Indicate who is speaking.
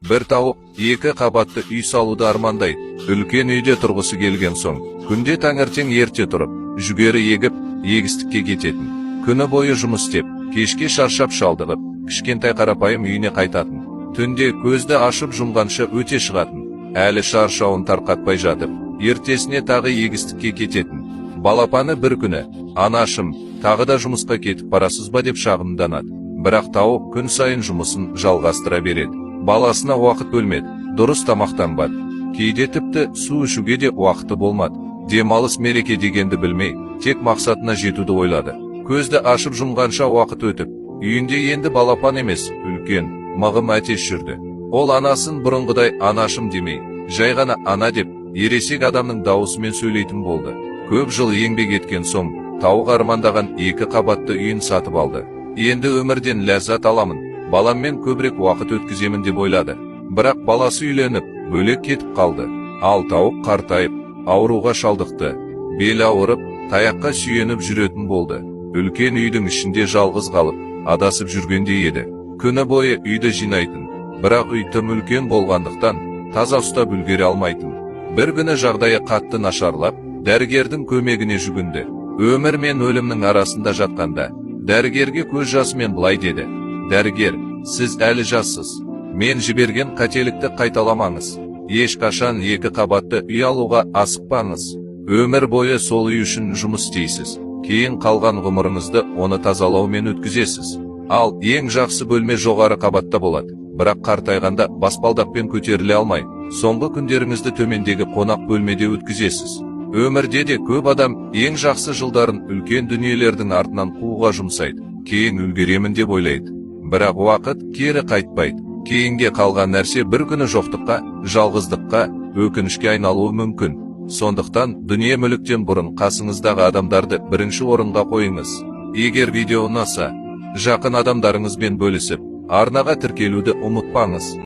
Speaker 1: бір тауық екі қабатты үй салуды армандайды. Үлкен үйде тұрғысы келген соң, күнде таңертең ерте тұрып, жүгері егіп, егістікке кететін. Күні бойы жұмыс істеп, кешке шаршап шалдығып, кішкентай қарапайым үйіне қайтатын. Түнде көзді ашып жұмғанша өте шығатын. Әлі шаршауын тарқатпай жатып, ертесіне тағы егістікке кететін. Балапаны бір күні, анашым, тағы да жұмысқа кетіп барасыз ба деп шағымданады. Бірақ тауық күн сайын жұмысын жалғастыра береді. Баласына уақыт бөлмеді, дұрыс тамақтанбады. Кейде тіпті су ішуге де уақыты болмады. Демалыс мереке дегенді білмей, тек мақсатына жетуді ойлады. Көзді ашып жұмғанша уақыт өтіп, үйінде енді балапан емес, үлкен, мығым әтеш жүрді. Ол анасын бұрынғыдай анашым демей, жай ғана ана деп, ересек адамның дауысымен сөйлейтін болды. Көп жыл еңбек еткен соң, тауық армандаған екі қабатты үйін сатып алды. Енді өмірден ләззат аламын, баламмен көбірек уақыт өткіземін деп ойлады. Бірақ баласы үйленіп, бөлек кетіп қалды. Ал тауық қартайып, ауруға шалдықты. Бел ауырып, таяққа сүйеніп жүретін болды. Үлкен үйдің ішінде жалғыз қалып, адасып жүргендей еді. Күні бойы үйді жинайтын, бірақ үй тым үлкен болғандықтан таза ұстап үлгере алмайтын. Бір күні жағдайы қатты нашарлап, дәрігердің көмегіне жүгінді. Өмір мен өлімнің арасында жатқанда, дәрігерге көз жасымен былай деді: дәрігер, сіз әлі жассыз. Мен жіберген қателікті қайталамаңыз. Ешқашан екі қабатты үй алуға асықпаңыз. Өмір бойы сол үй үшін жұмыс істейсіз. Кейін қалған ғұмырыңызды оны тазалаумен өткізесіз. Ал ең жақсы бөлме жоғары қабатта болады. Бірақ қартайғанда баспалдақпен көтеріле алмай, соңғы күндеріңізді төмендегі қонақ бөлмеде өткізесіз. Өмірде де көп адам ең жақсы жылдарын үлкен дүниелердің артынан қууға жұмсайды. Кейін үлгеремін деп ойлайды. Бірақ уақыт кері қайтпайды. Кейінге қалған нәрсе бір күні жоқтыққа, жалғыздыққа, өкінішке айналуы мүмкін. Сондықтан дүние мүліктен бұрын қасыңыздағы адамдарды бірінші орынға қойыңыз. Егер видео ұнаса, жақын адамдарыңызбен бөлісіп, арнаға тіркелуді ұмытпаңыз.